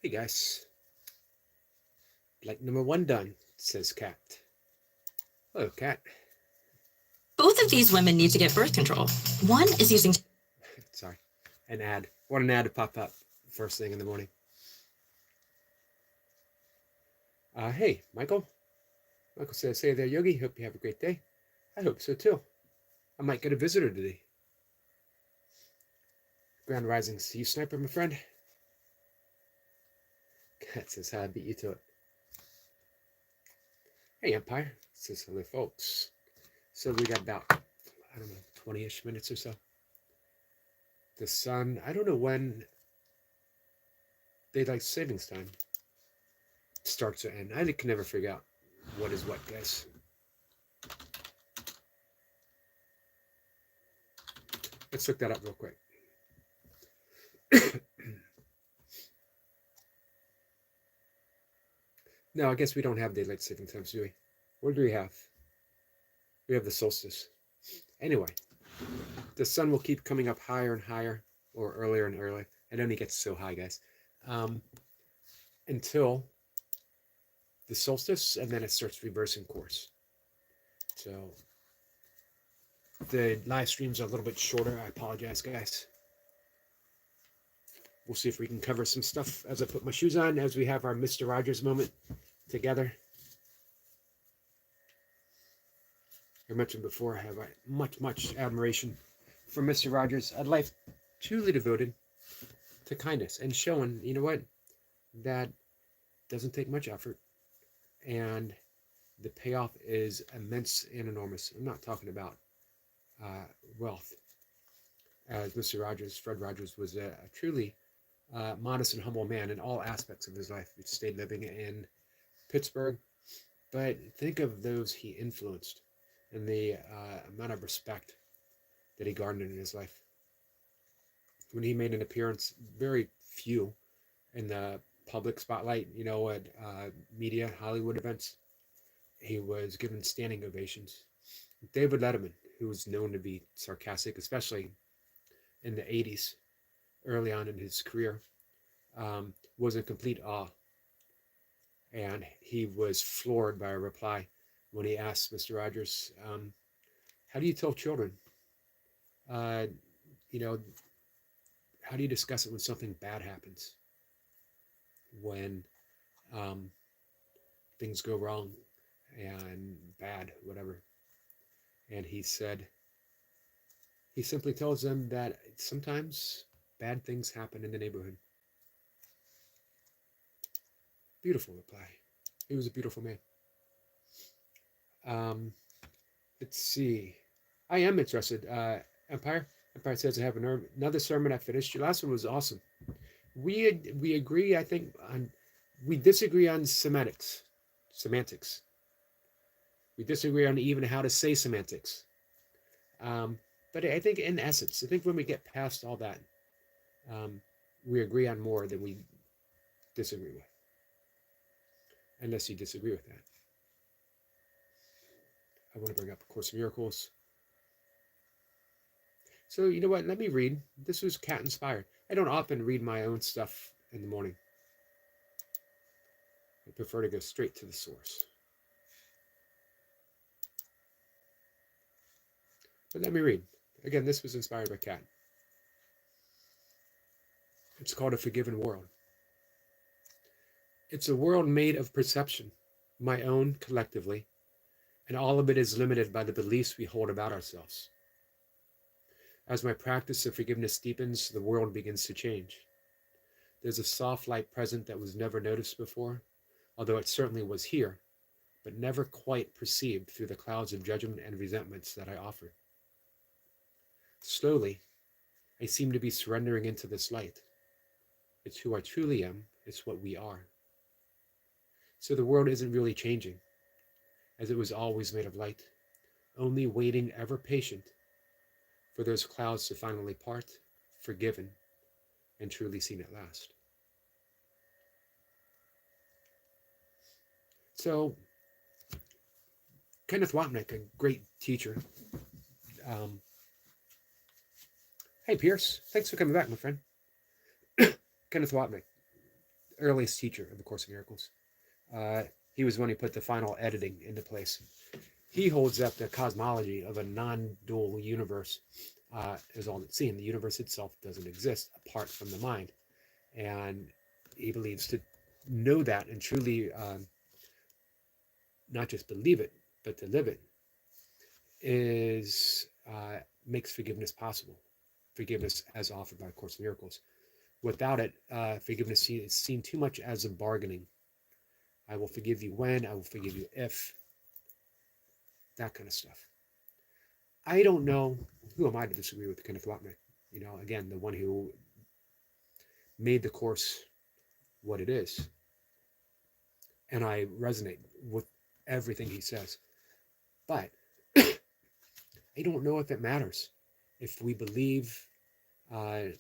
Hey guys, like number one done, says Cat. Hello, Cat. Both of these women need to get birth control. One is using. Sorry, an ad. What an ad to pop up first thing in the morning. Hey, Michael. Michael says, hey there, Yogi. Hope you have a great day. I hope so too. I might get a visitor today. Grand Rising, see you, Sniper, my friend. Cat says, hi, I beat you to it. Hey, Empire. Says, hello, folks. So we got about, I don't know, 20-ish minutes or so. The sun, I don't know when daylight savings time starts or end. I can never figure out what is what, guys. Let's look that up real quick. No, I guess we don't have daylight saving times, do we? What do we have? We have the solstice. Anyway, the sun will keep coming up higher and higher, or earlier and earlier. It only gets so high, guys, until the solstice, and then it starts reversing course. So the live streams are a little bit shorter. I apologize, guys. We'll see if we can cover some stuff as I put my shoes on, as we have our Mr. Rogers moment together. I mentioned before, I have much admiration for Mr. Rogers. A life truly devoted to kindness and showing, you know what, that doesn't take much effort, and the payoff is immense and enormous. I'm not talking about wealth, as Mr. Rogers, Fred Rogers, was a truly modest and humble man in all aspects of his life. He stayed living in Pittsburgh, but think of those he influenced and the amount of respect that he garnered in his life. When he made an appearance, very few in the public spotlight, at media, Hollywood events, he was given standing ovations. David Letterman, who was known to be sarcastic, especially in the 80s, early on in his career, was in complete awe. And he was floored by a reply when he asked Mr. Rogers, how do you tell children? Uh, you know, how do you discuss it when something bad happens? When things go wrong and bad, whatever. And he said, he simply tells them that sometimes bad things happen in the neighborhood. Beautiful reply. He was a beautiful man. Let's see. I am interested. Empire. Empire says I have another sermon I finished. Your last one was awesome. We agree. I think on. We disagree on semantics. Semantics. We disagree on even how to say semantics. But I think in essence, I think when we get past all that, we agree on more than we disagree with. Unless you disagree with that. I want to bring up A Course in Miracles. So you know what? Let me read. This was cat inspired. I don't often read my own stuff in the morning. I prefer to go straight to the source. But let me read. Again, this was inspired by Cat. It's called A Forgiven World. It's a world made of perception, my own collectively, and all of it is limited by the beliefs we hold about ourselves. As my practice of forgiveness deepens, the world begins to change. There's a soft light present that was never noticed before, although it certainly was here, but never quite perceived through the clouds of judgment and resentments that I offered. Slowly, I seem to be surrendering into this light. It's who I truly am, it's what we are. So the world isn't really changing, as it was always made of light, only waiting ever patient for those clouds to finally part, forgiven, and truly seen at last. So, Kenneth Wapnick, a great teacher. Hey, Pierce. Thanks for coming back, my friend. Kenneth Wapnick, earliest teacher of the Course of Miracles. He was the one who put the final editing into place. He holds up the cosmology of a non-dual universe as all that's seen. The universe itself doesn't exist apart from the mind. And he believes to know that and truly not just believe it, but to live it is makes forgiveness possible. Forgiveness as offered by Course in Miracles. Without it, forgiveness is seen too much as a bargaining. I will forgive you when, I will forgive you if, that kind of stuff. I don't know, who am I to disagree with Kenneth Wapnick? You know, again, the one who made the Course what it is. And I resonate with everything he says. But I don't know if it matters. If we believe the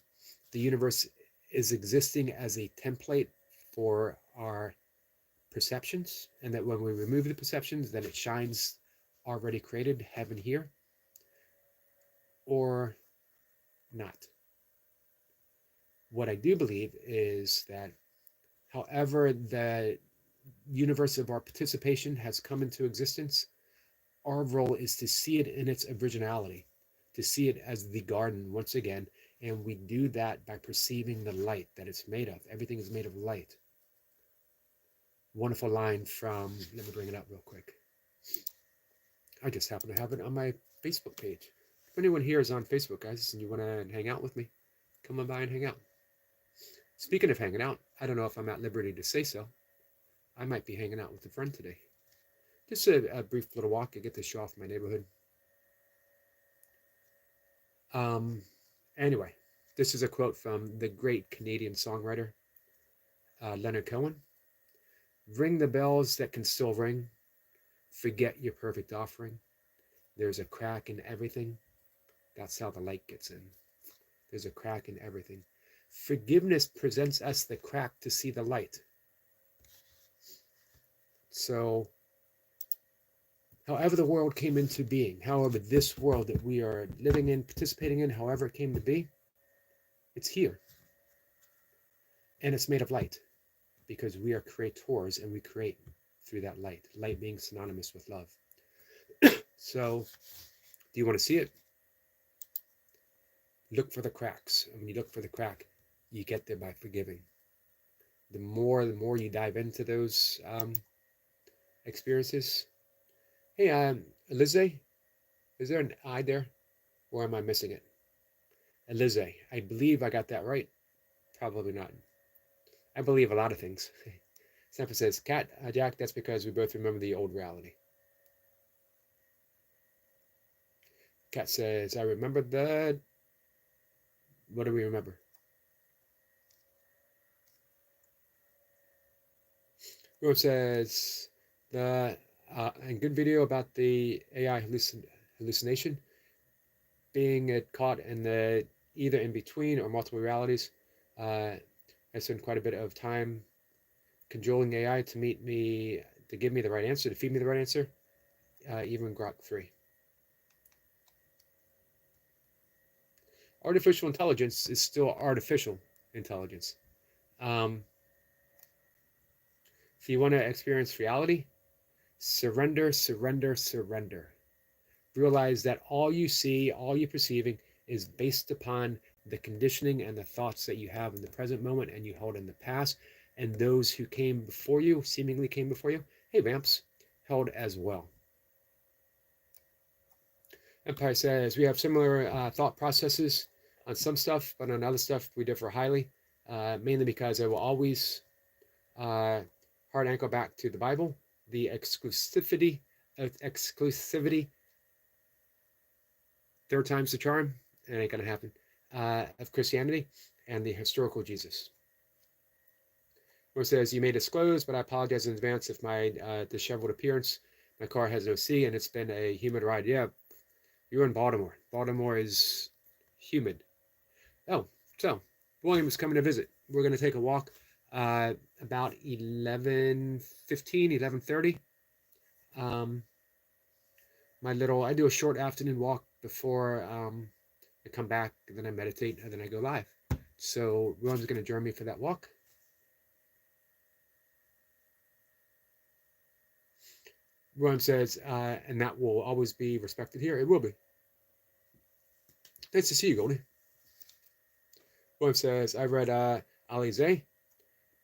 universe is existing as a template for our perceptions, and that when we remove the perceptions, then it shines already created heaven here, or not. What I do believe is that however the universe of our participation has come into existence, our role is to see it in its originality, to see it as the garden once again, and we do that by perceiving the light that it's made of. Everything is made of light. Wonderful line from, let me bring it up real quick. I just happen to have it on my Facebook page. If anyone here is on Facebook, guys, and you want to hang out with me, come on by and hang out. Speaking of hanging out, I don't know if I'm at liberty to say so. I might be hanging out with a friend today. Just a brief little walk. I get to show off my neighborhood. Anyway, this is a quote from the great Canadian songwriter, Leonard Cohen. Ring the bells that can still ring. Forget your perfect offering. There's a crack in everything. That's how the light gets in. There's a crack in everything. Forgiveness presents us the crack to see the light. So, however the world came into being, however this world that we are living in, participating in, however it came to be, it's here. And it's made of light, because we are creators and we create through that light. Light being synonymous with love. So, do you want to see it? Look for the cracks. And when you look for the crack, you get there by forgiving. The more you dive into those experiences. Hey, Elize, is there an I there? Or am I missing it? Elize, I believe I got that right. Probably not. I believe a lot of things. Sample says, Cat, Jack, that's because we both remember the old reality. Cat says, I remember the... What do we remember? Rose says, a good video about the AI hallucination, being caught in the either in between or multiple realities. I spent quite a bit of time cajoling AI to give me the right answer, to feed me the right answer, even Grok 3. Artificial intelligence is still artificial intelligence. If you want to experience reality, surrender, surrender, surrender. Realize that all you see, all you're perceiving is based upon the conditioning and the thoughts that you have in the present moment and you hold in the past, and those who came before you, seemingly came before you, hey Vamps, held as well. Empire says, we have similar thought processes on some stuff, but on other stuff we differ highly, mainly because I will always hard anchor back to the Bible, the exclusivity, third time's the charm, it ain't gonna happen, of Christianity and the historical Jesus. Where it says, you may disclose, but I apologize in advance if my disheveled appearance, my car has no C, and it's been a humid ride. Yeah, you're in Baltimore. Baltimore is humid. Oh, so William is coming to visit. We're going to take a walk about 11:15, 11:30. I do a short afternoon walk before I come back, and then I meditate, and then I go live. So William's going to join me for that walk. William says, and that will always be respected here. It will be. Nice to see you, Goldie. William says, I read Alize,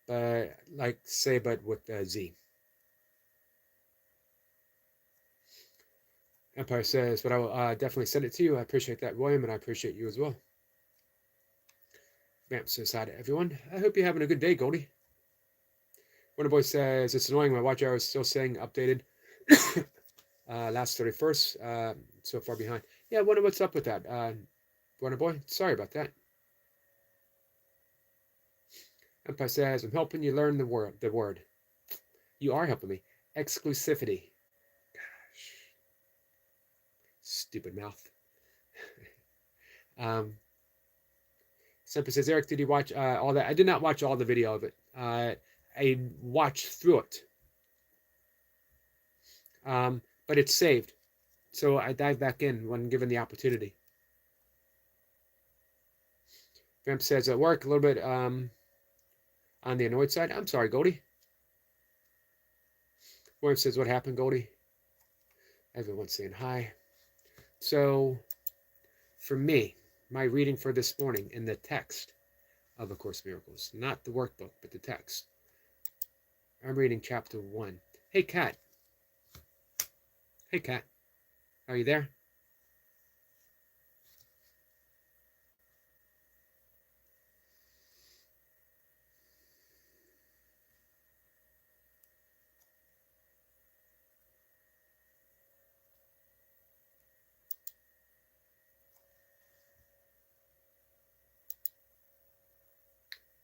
but like say, but with Z. Empire says, but I will definitely send it to you. I appreciate that, William, and I appreciate you as well. Vamp says hi to everyone. I hope you're having a good day, Goldie. Wonderboy says, it's annoying. My watch hour is still saying updated. Last 31st, so far behind. Yeah, I wonder what's up with that. Wonderboy, sorry about that. Empire says, I'm helping you learn the word. You are helping me. Exclusivity. Gosh. Stupid mouth. Semper says, Eric, did you watch all that? I did not watch all the video of it. I watched through it. But it's saved. So I dive back in when given the opportunity. Vamp says, at work, a little bit on the annoyed side. I'm sorry, Goldie. William says, what happened, Goldie? Everyone's saying hi. So, for me, my reading for this morning in the text of A Course in Miracles, not the workbook, but the text. I'm reading chapter 1. Hey, Kat. Hey, Kat. Are you there?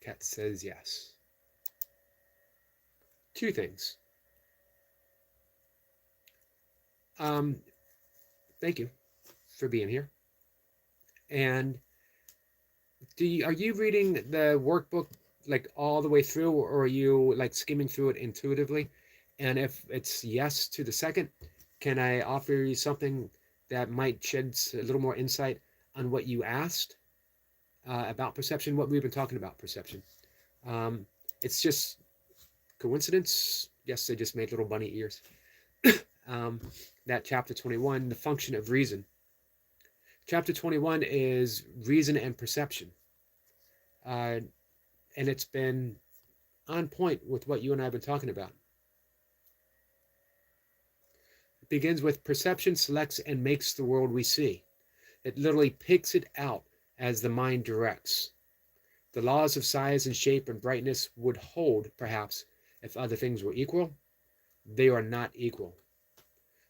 Kat says yes. Two things. Thank you for being here. And are you reading the workbook like all the way through, or are you like skimming through it intuitively? And if it's yes to the second, can I offer you something that might shed a little more insight on what you asked about perception, what we've been talking about perception? It's just coincidence. Yes, they just made little bunny ears. That chapter 21, the function of reason. Chapter 21 is reason and perception. And it's been on point with what you and I have been talking about. It begins with perception selects and makes the world we see. It literally picks it out as the mind directs. The laws of size and shape and brightness would hold, perhaps, if other things were equal. They are not equal.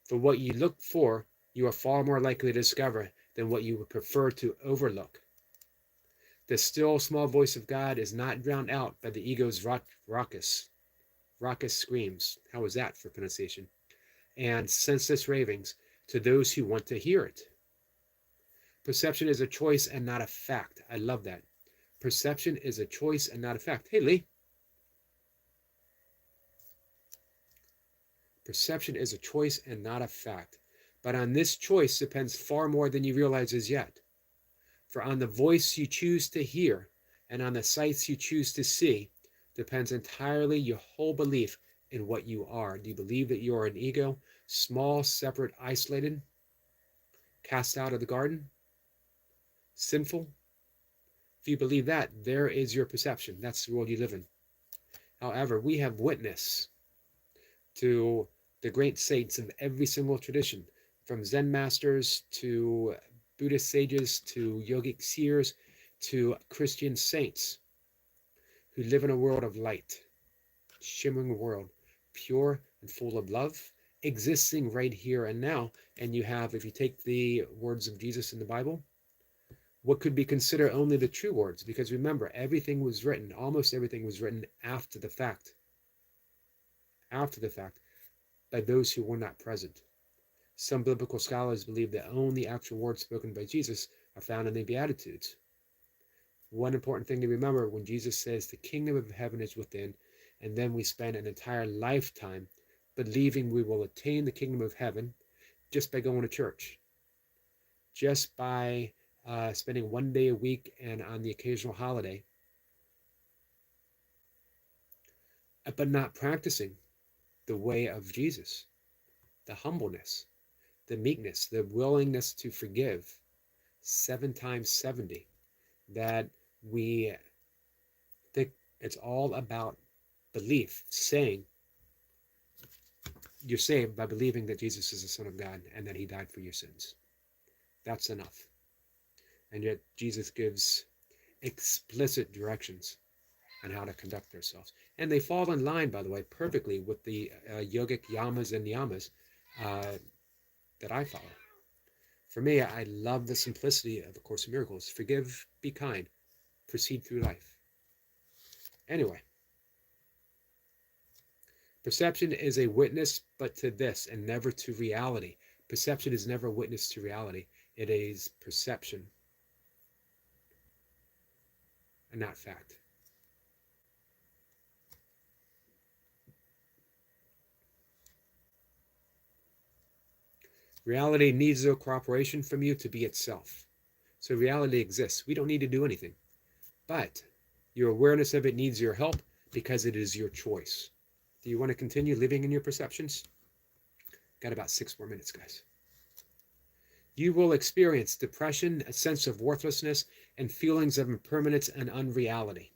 For what you look for, you are far more likely to discover than what you would prefer to overlook. The still small voice of God is not drowned out by the ego's raucous screams. How was that for pronunciation? And senseless ravings to those who want to hear it. Perception is a choice and not a fact. I love that. Perception is a choice and not a fact. Hey, Lee. Perception is a choice and not a fact. But on this choice depends far more than you realize as yet. For on the voice you choose to hear and on the sights you choose to see depends entirely your whole belief in what you are. Do you believe that you are an ego, small, separate, isolated, cast out of the garden, sinful? If you believe that, there is your perception. That's the world you live in. However, we have witness to the great saints of every single tradition, from Zen masters to Buddhist sages to yogic seers to Christian saints who live in a world of light, shimmering world, pure and full of love, existing right here and now. And you have, if you take the words of Jesus in the Bible, what could be considered only the true words, because remember, everything was written, almost everything was written after the fact, by those who were not present. Some biblical scholars believe that only actual words spoken by Jesus are found in the Beatitudes. One important thing to remember when Jesus says the kingdom of heaven is within, and then we spend an entire lifetime believing we will attain the kingdom of heaven just by going to church, just by spending one day a week and on the occasional holiday, but not practicing the way of Jesus. the humbleness, the meekness, the willingness to forgive 7 times 70, that we think it's all about belief, saying you're saved by believing that Jesus is the Son of God and that he died for your sins. That's enough. And yet Jesus gives explicit directions on how to conduct ourselves. And they fall in line, by the way, perfectly with the yogic yamas and niyamas that I follow. For me, I love the simplicity of A Course in Miracles. Forgive, be kind, proceed through life. Anyway, perception is a witness, but to this and never to reality. Perception is never a witness to reality. It is perception and not fact. Reality needs no cooperation from you to be itself. So reality exists. We don't need to do anything. But your awareness of it needs your help because it is your choice. Do you want to continue living in your perceptions? Got about 6 more minutes, guys. You will experience depression, a sense of worthlessness, and feelings of impermanence and unreality.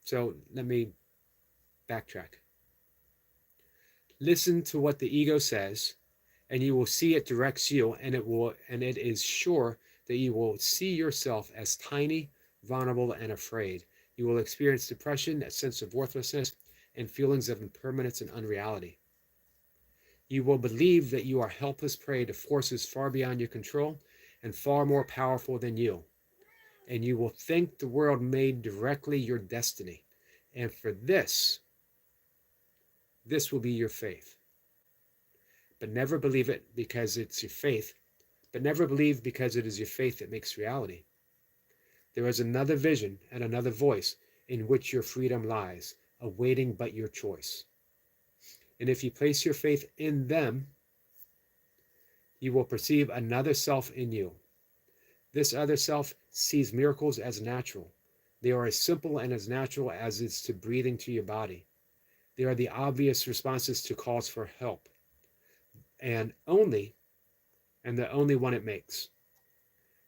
So let me backtrack. Listen to what the ego says, and you will see it directs you, and it is sure that you will see yourself as tiny, vulnerable, and afraid. You will experience depression, a sense of worthlessness, and feelings of impermanence and unreality. You will believe that you are helpless prey to forces far beyond your control and far more powerful than you. And you will think the world made directly your destiny. And for this will be your faith. But never believe it because it's your faith. But never believe because it is your faith that makes reality. There is another vision and another voice in which your freedom lies, awaiting but your choice. And if you place your faith in them, you will perceive another self in you. This other self sees miracles as natural. They are as simple and as natural as it's to breathing to your body. They are the obvious responses to calls for help. And the only one it makes.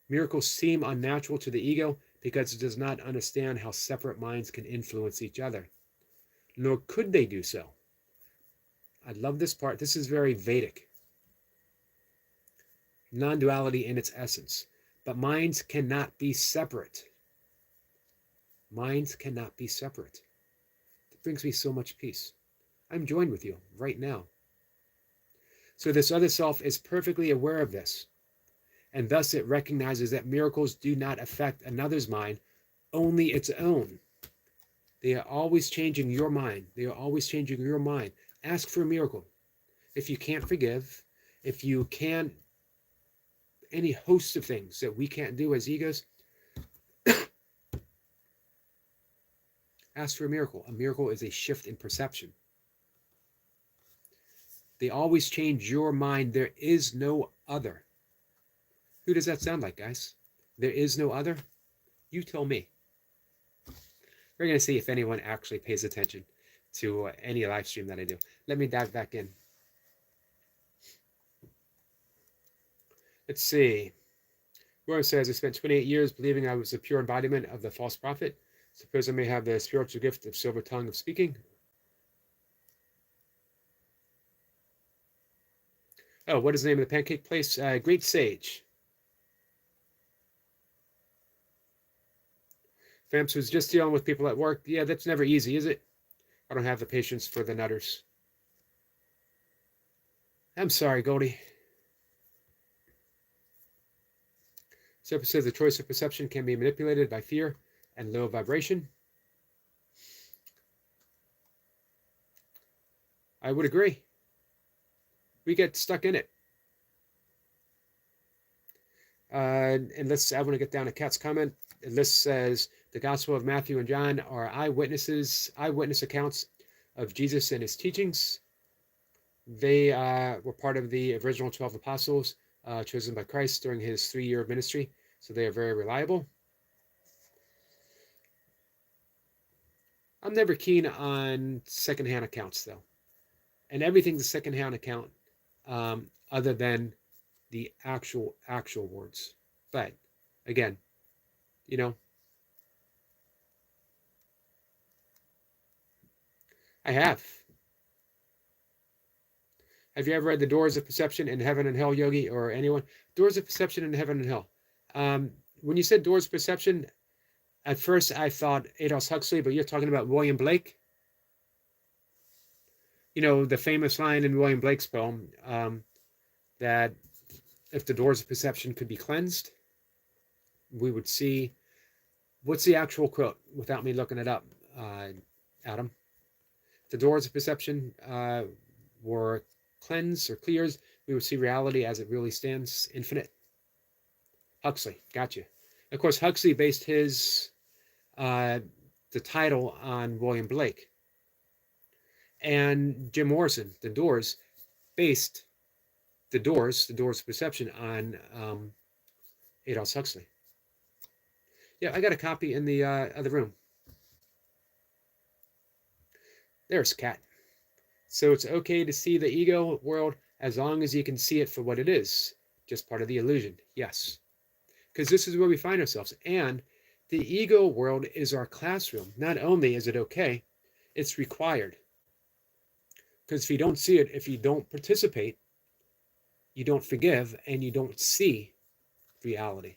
Miracles seem unnatural to the ego because it does not understand how separate minds can influence each other. Nor could they do so. I love this part. This is very Vedic. Non-duality in its essence. But minds cannot be separate. Minds cannot be separate. It brings me so much peace. I'm joined with you right now. So this other self is perfectly aware of this. And thus it recognizes that miracles do not affect another's mind, only its own. They are always changing your mind. They are always changing your mind. Ask for a miracle. If you can't forgive, if you can't, any host of things that we can't do as egos, ask for a miracle. A miracle is a shift in perception. They always change your mind. There is no other. Who does that sound like, guys? There is no other? You tell me. We're going to see if anyone actually pays attention to any live stream that I do. Let me dive back in. Let's see. Roy says, I spent 28 years believing I was a pure embodiment of the false prophet. Suppose I may have the spiritual gift of silver tongue of speaking. Oh, what is the name of the pancake place? Great Sage. Famps was just dealing with people at work. Yeah, that's never easy, is it? I don't have the patience for the nutters. I'm sorry, Goldie. Sepa says the choice of perception can be manipulated by fear and low vibration. I would agree. We get stuck in it. And I want to get down to Kat's comment. This says the Gospel of Matthew and John are eyewitness accounts of Jesus and his teachings. They were part of the original 12 apostles chosen by Christ during his 3-year ministry, so they are very reliable. I'm never keen on secondhand accounts, though. And everything's a secondhand account other than the actual words. But again, you know, I have. Have you ever read The Doors of Perception in Heaven and Hell, Yogi, or anyone? Doors of Perception in Heaven and Hell. When you said Doors of Perception, at first I thought Adolf Huxley, but you're talking about William Blake. You know, the famous line in William Blake's poem that if the doors of perception could be cleansed, we would see. What's the actual quote without me looking it up, Adam? If the doors of perception were cleansed or cleared, we would see reality as it really stands, infinite. Huxley, gotcha. Of course, Huxley based his the title on William Blake, and Jim Morrison, The Doors, based the Doors of Perception on Adolf Huxley. Yeah, I got a copy in the other room. There's Cat. So it's okay to see the ego world as long as you can see it for what it is, just part of the illusion. Yes, because this is where we find ourselves. And the ego world is our classroom. Not only is it okay, it's required. Because if you don't see it, if you don't participate, you don't forgive, and you don't see reality.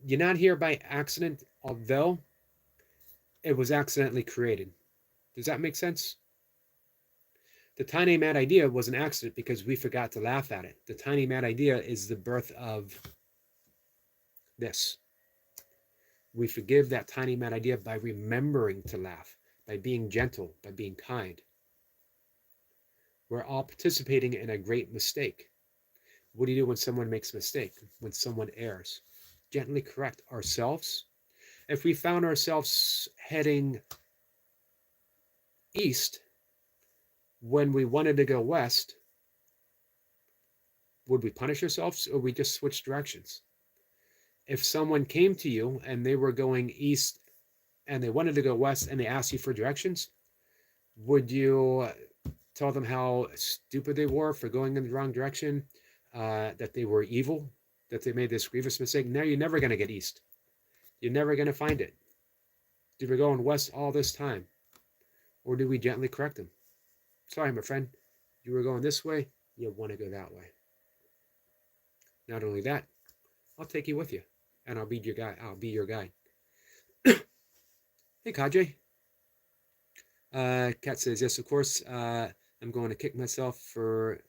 You're not here by accident, although it was accidentally created. Does that make sense? The tiny mad idea was an accident because we forgot to laugh at it. The tiny mad idea is the birth of this. We forgive that tiny mad idea by remembering to laugh, by being gentle, by being kind. We're all participating in a great mistake. What do you do when someone makes a mistake? When someone errs? Gently correct ourselves. If we found ourselves heading east when we wanted to go west, would we punish ourselves, or we just switch directions? If someone came to you and they were going east and they wanted to go west and they asked you for directions, would you tell them how stupid they were for going in the wrong direction, that they were evil, that they made this grievous mistake? No, you're never going to get east. You're never going to find it. You were going west all this time. Or do we gently correct them? Sorry, my friend, you were going this way, you want to go that way. Not only that, I'll take you with you, and I'll be your guide. Hey, Kadre. Kat says, yes, of course. I'm going to kick myself for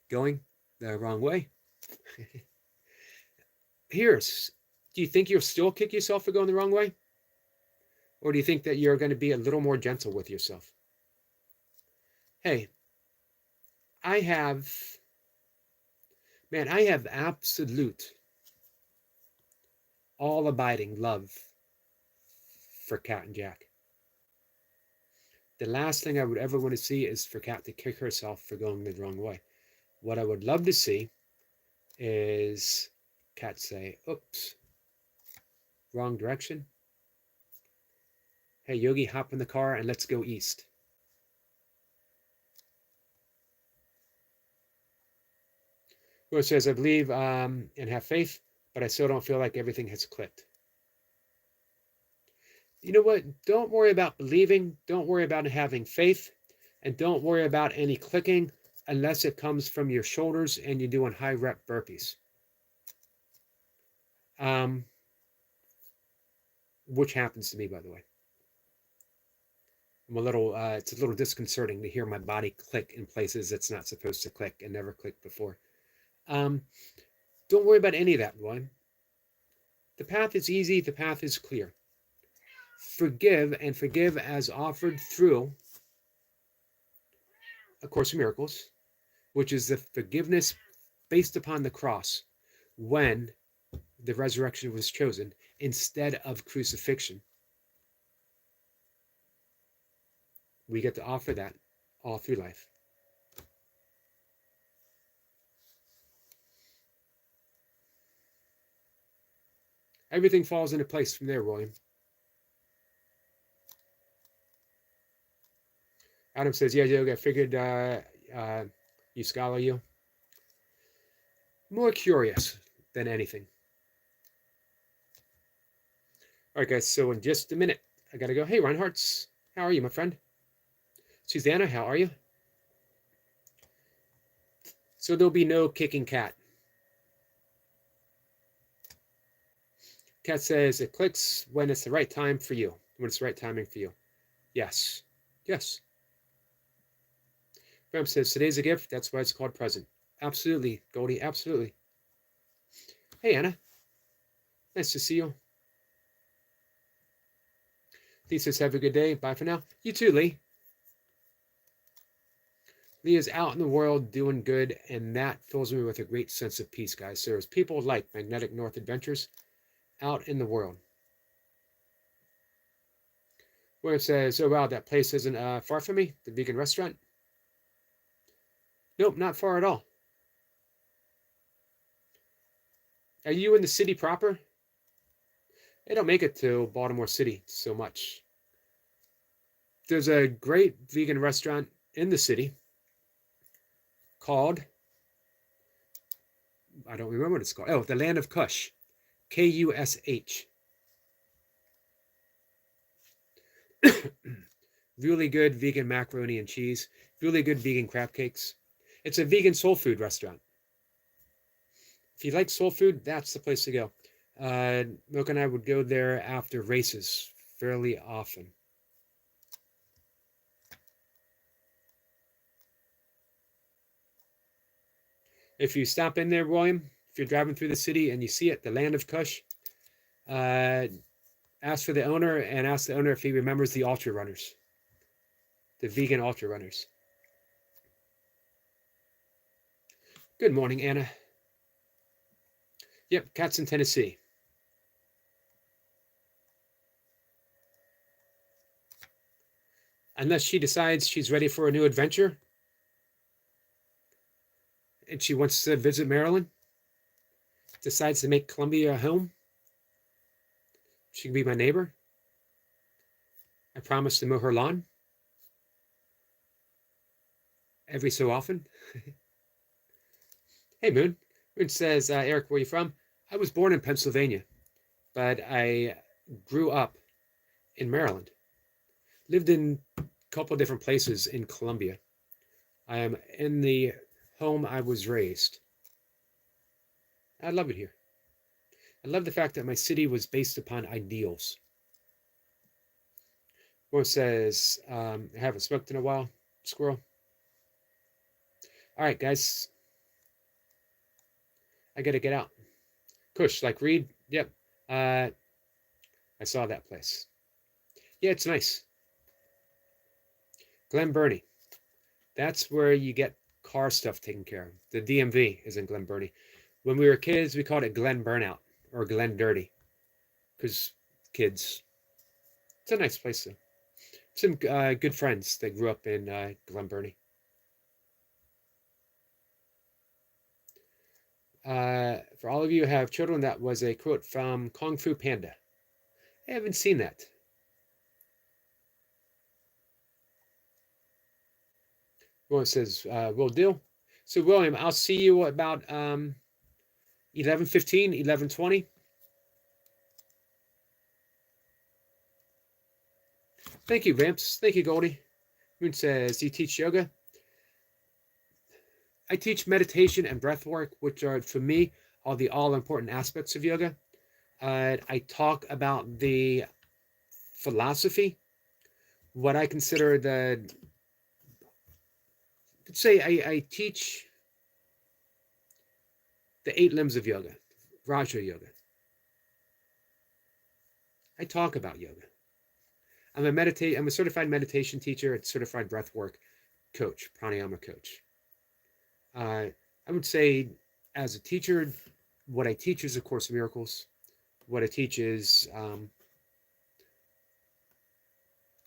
going the wrong way. Do you think you'll still kick yourself for going the wrong way? Or do you think that you're going to be a little more gentle with yourself? Hey, I have absolute, all-abiding love for Kat and Jack. The last thing I would ever want to see is for Kat to kick herself for going the wrong way. What I would love to see is Kat say, oops, wrong direction. Hey, Yogi, hop in the car and let's go east. Who says, I believe and have faith, but I still don't feel like everything has clicked. You know what? Don't worry about believing. Don't worry about having faith. And don't worry about any clicking unless it comes from your shoulders and you're doing high rep burpees. Which happens to me, by the way. It's a little disconcerting to hear my body click in places it's not supposed to click and never clicked before. Don't worry about any of that, boy. The path is easy. The path is clear. Forgive, and forgive as offered through A Course in Miracles, which is the forgiveness based upon the cross when the resurrection was chosen instead of crucifixion. We get to offer that all through life. Everything falls into place from there, William. Adam says, yeah, Yogi, I figured you scholar, you. More curious than anything. All right, guys, so in just a minute, I gotta go. Hey, Reinhardt's, how are you, my friend? Susanna, how are you? So there'll be no kicking cat. Cat says it clicks when it's the right time for you, when it's the right timing for you. Yes. Yes. Bram says today's a gift. That's why it's called present. Absolutely, Goldie. Absolutely. Hey, Anna. Nice to see you. Lee says, have a good day. Bye for now. You too, Lee. Lee is out in the world doing good, and that fills me with a great sense of peace, guys. So there's people like Magnetic North Adventures out in the world. William says, oh, wow, that place isn't far from me, the vegan restaurant. Nope, not far at all. Are you in the city proper? I don't make it to Baltimore City so much. There's a great vegan restaurant in the city called, I don't remember what it's called. Oh, the Land of Kush. Kush. Really good vegan macaroni and cheese. Really good vegan crab cakes. It's a vegan soul food restaurant. If you like soul food, that's the place to go. Milk and I would go there after races fairly often. If you stop in there, William, if you're driving through the city and you see it, the Land of Kush, ask for the owner and ask the owner if he remembers the ultra runners, the vegan ultra runners. Good morning, Anna. Yep, Cat's in Tennessee. Unless she decides she's ready for a new adventure and she wants to visit Maryland, decides to make Columbia a home, she can be my neighbor. I promise to mow her lawn every so often. Hey, Moon. Moon says, Eric, where are you from? I was born in Pennsylvania, but I grew up in Maryland. Lived in a couple different places in Columbia. I am in the home I was raised. I love it here. I love the fact that my city was based upon ideals. One says, I haven't smoked in a while, squirrel. All right, guys. I got to get out. Kush, like Reed? Yep. I saw that place. Yeah, it's nice. Glen Burnie. That's where you get car stuff taken care of. The DMV is in Glen Burnie. When we were kids, we called it Glen Burnout or Glen Dirty because kids. It's a nice place, though. Some good friends that grew up in Glen Burnie. For all of you who have children, that was a quote from Kung Fu Panda. I haven't seen that. William says, will do. So, William, I'll see you about 11:15, 11:20. Thank you, Vamps. Thank you, Goldie. Moon says, do you teach yoga? I teach meditation and breath work, which are, for me, all the all-important aspects of yoga. I talk about the philosophy, what I consider let's say I teach the 8 limbs of yoga, Raja Yoga. I talk about yoga. I'm a certified meditation teacher, a certified breathwork coach, pranayama coach. I would say, as a teacher, what I teach is A Course in Miracles. What I teach is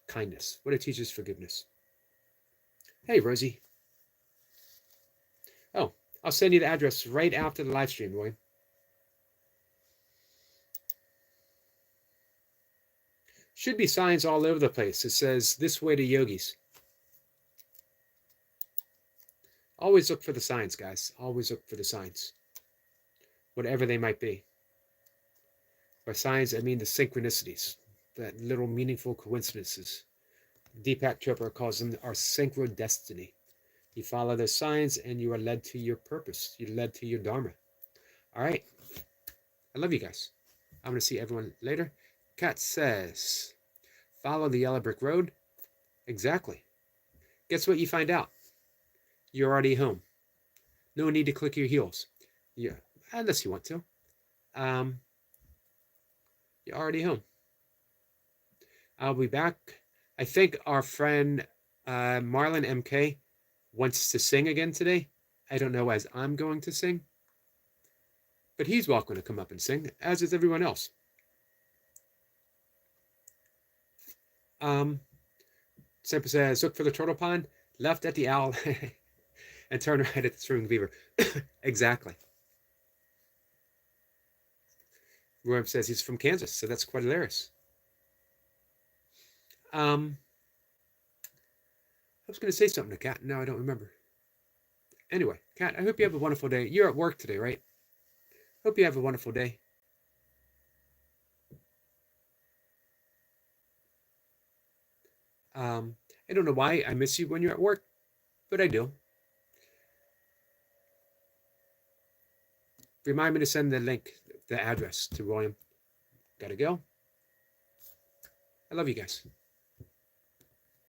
kindness. What I teach is forgiveness. Hey, Rosie. Oh, I'll send you the address right after the live stream, Roy. Should be signs all over the place. It says, this way to yogis. Always look for the signs, guys. Always look for the signs, whatever they might be. By signs, I mean the synchronicities, that little meaningful coincidences. Deepak Chopra calls them our synchrodestiny. You follow those signs and you are led to your purpose. You're led to your dharma. All right. I love you guys. I'm going to see everyone later. Kat says, follow the yellow brick road. Exactly. Guess what you find out? You're already home. No need to click your heels. Yeah, unless you want to. You're already home. I'll be back. I think our friend Marlon MK wants to sing again today. I don't know as I'm going to sing, but he's welcome to come up and sing, as is everyone else. Simple says, look for the turtle pond, left at the owl, and turn right at the swimming beaver. Exactly. Roy says he's from Kansas, so that's quite hilarious. I was going to say something to Kat. Now I don't remember. Anyway, Kat, I hope you have a wonderful day. You're at work today, right? Hope you have a wonderful day. I don't know why I miss you when you're at work, but I do. Remind me to send the link, the address to William. Gotta go. I love you guys.